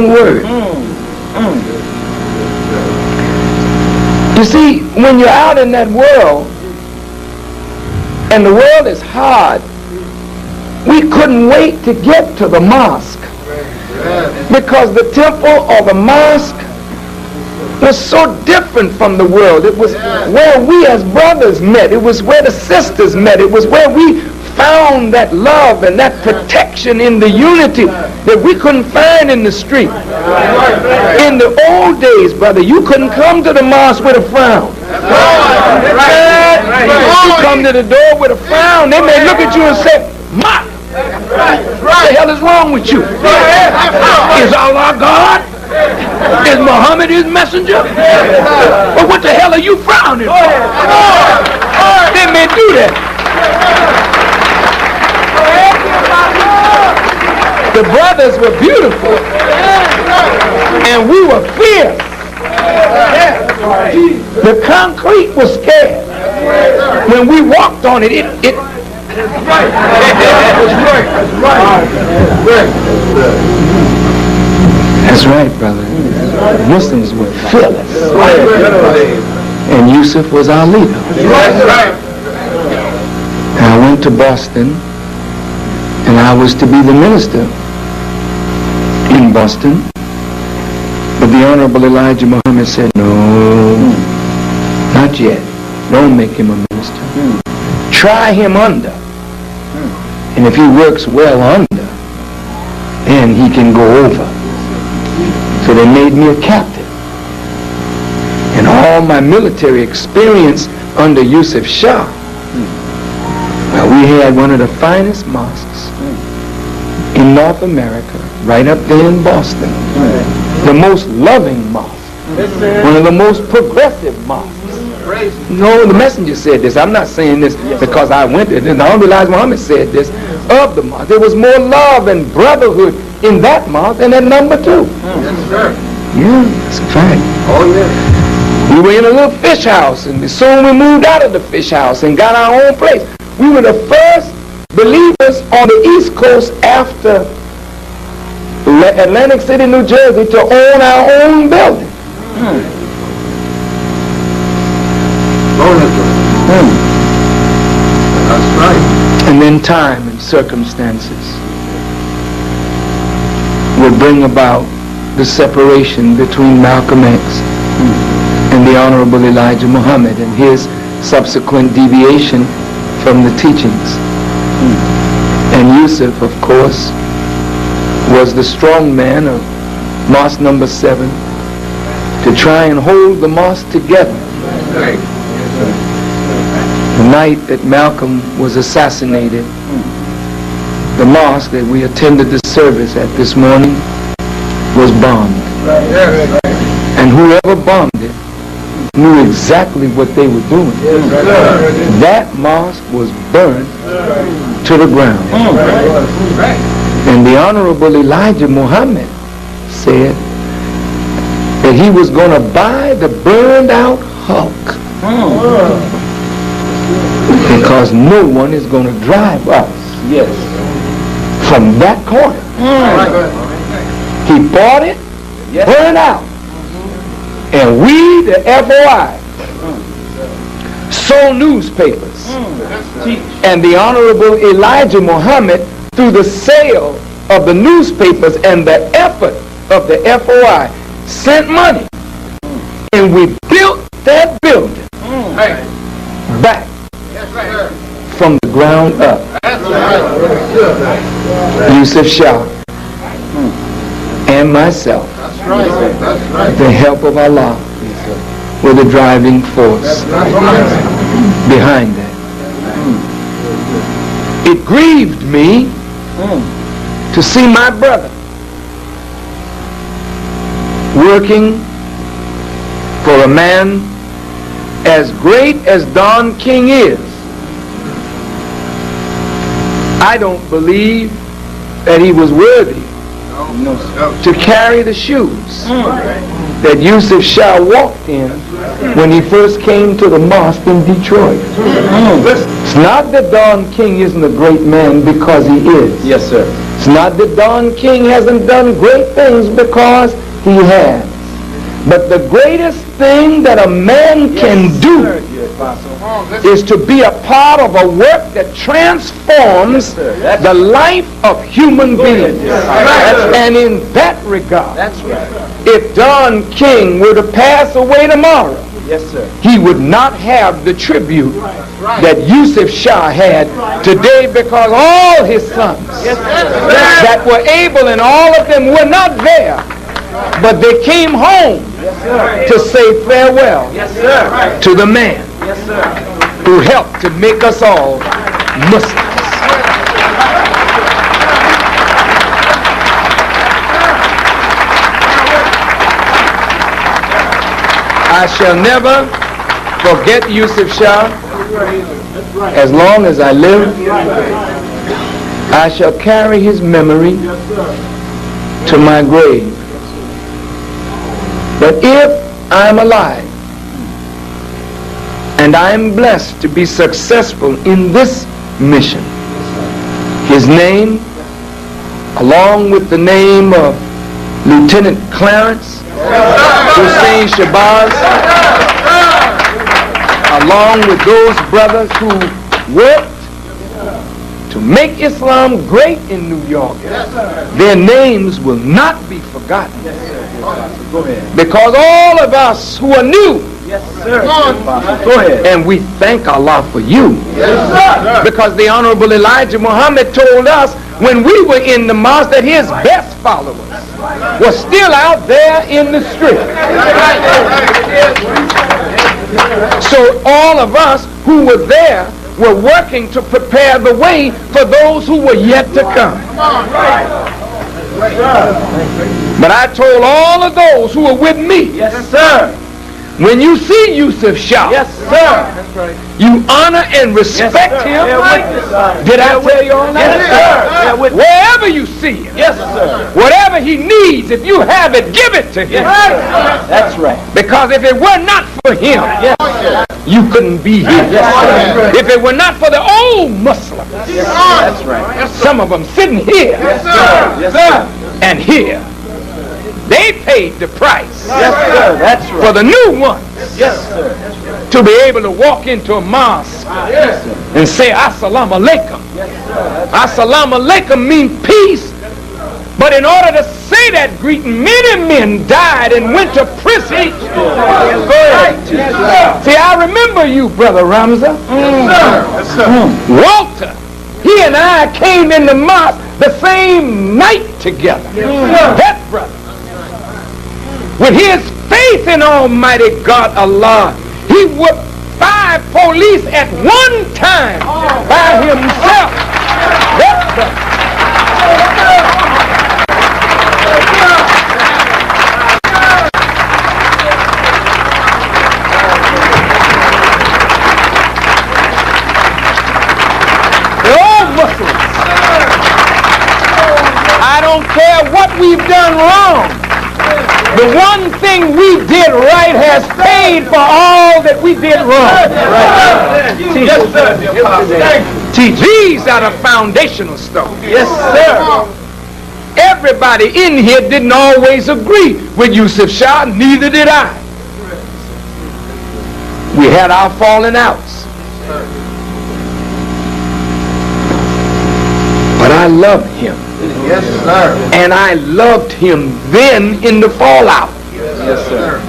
word. You see, when you're out in that world, and the world is hard, we couldn't wait to get to the mosque, because the temple or the mosque was so different from the world. It was where we as brothers met. It was where the sisters met. It was where we found that love and that protection in the unity that we couldn't find in the street. In the old days, brother, you couldn't come to the mosque with a frown. You come to the door with a frown, they may look at you and say, "Ma, what the hell is wrong with you? Is Allah God? Is Muhammad his messenger? Well, what the hell are you frowning for?" They may do that. The brothers were beautiful, and we were fierce. The concrete was scared. When we walked on it, That's right, brother. Muslims were fearless. And Yusuf was our leader. And I went to Boston, and I was to be the minister in Boston. But the Honorable Elijah Muhammad said, "No, not yet. Don't make him a minister. Try him under. And if he works well under, then he can go over." So they made me a captain. And all my military experience under Yusuf Shah, well, we had one of the finest mosques in North America, right up there in Boston. The most loving mosque. One of the most progressive mosques. No, the messenger said this. I'm not saying this because I went there. The Honorable Elijah Muhammad said this of the mosque. There was more love and brotherhood in that mosque than at number 2. Yeah, that's a fact. Oh, yeah. We were in a little fish house, and soon we moved out of the fish house and got our own place. We were the first believers on the East Coast after Atlantic City, New Jersey, to own our own building. That's right. And then time and circumstances would bring about the separation between Malcolm X and the Honorable Elijah Muhammad and his subsequent deviation from the teachings. And Yusuf, of course, was the strong man of Mosque number 7 to try and hold the mosque together. The night that Malcolm was assassinated, the mosque that we attended the service at this morning was bombed. And whoever bombed it knew exactly what they were doing. That mosque was burned to the ground. And the Honorable Elijah Muhammad said that he was going to buy the burned out Hulk. Because no one is going to drive us from that corner. He bought it, burned out. And we, the FOI, sold newspapers. And the Honorable Elijah Muhammad, through the sale of the newspapers and the effort of the FOI, sent money. And we built that building back from the ground up. Yusuf Shah and myself, with the help of Allah, were the driving force behind that. It grieved me to see my brother working for a man as great as Don King is. I don't believe that he was worthy to carry the shoes that Yusuf Shah walked in when he first came to the mosque in Detroit. It's not that Don King isn't a great man, because he is. Yes, sir. It's not that Don King hasn't done great things, because he has. But the greatest thing that a man can do is to be a part of a work that transforms the life of human beings. And in that regard, if Don King were to pass away tomorrow, he would not have the tribute that Yusuf Shah had today, because all his sons that were able, and all of them were not there, but they came home to say farewell to the man who helped to make us all Muslims. I shall never forget Yusuf Shah. As long as I live, I shall carry his memory to my grave. But if I'm alive and I am blessed to be successful in this mission, his name, along with the name of Lieutenant Clarence Hussein Shabazz, along with those brothers who worked to make Islam great in New York, their names will not be forgotten. Because all of us who are new, and we thank Allah for you, because the Honorable Elijah Muhammad told us when we were in the mosque that his best followers were still out there in the street. So all of us who were there were working to prepare the way for those who were yet to come. But I told all of those who were with me, when you see Yusuf Shah, you honor and respect him. Did I tell you all that? Wherever you see him, whatever he needs, if you have it, give it to him. That's right. Because if it were not for him, you couldn't be here. If it were not for the old Muslims, that's right. Some of them sitting here and here, they paid the price for the new ones to be able to walk into a mosque and say Assalamu alaikum. Assalamu alaikum means peace. But in order to say that greeting, many men died and went to prison. See, I remember you, Brother Ramza. Walter, he and I came in the mosque the same night together. That brother, with his faith in Almighty God Allah, he whooped 5 police at one time by himself. That brother. They're all Muslims. I don't care what we've done wrong. The one thing we did right has paid for all that we did wrong. These are the foundational stones. Yes, sir. Everybody in here didn't always agree with Yusuf Shah, neither did I. We had our falling outs. But I loved him. Yes, sir. And I loved him then in the fallout. Yes, sir.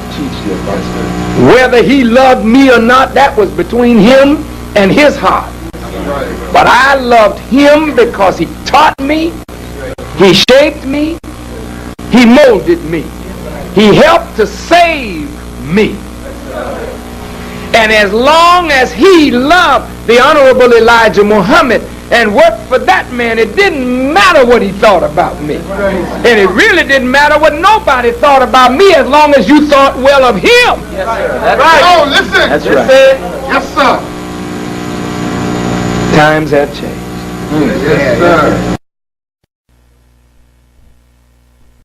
Whether he loved me or not, that was between him and his heart. But I loved him because he taught me, he shaped me, he molded me, he helped to save me. And as long as he loved the Honorable Elijah Muhammad and worked for that man, it didn't matter what he thought about me. And it really didn't matter what nobody thought about me, as long as you thought well of him. Yes, sir. That's right. Oh, listen. That's right. Yes, sir. Times have changed. Yes, sir.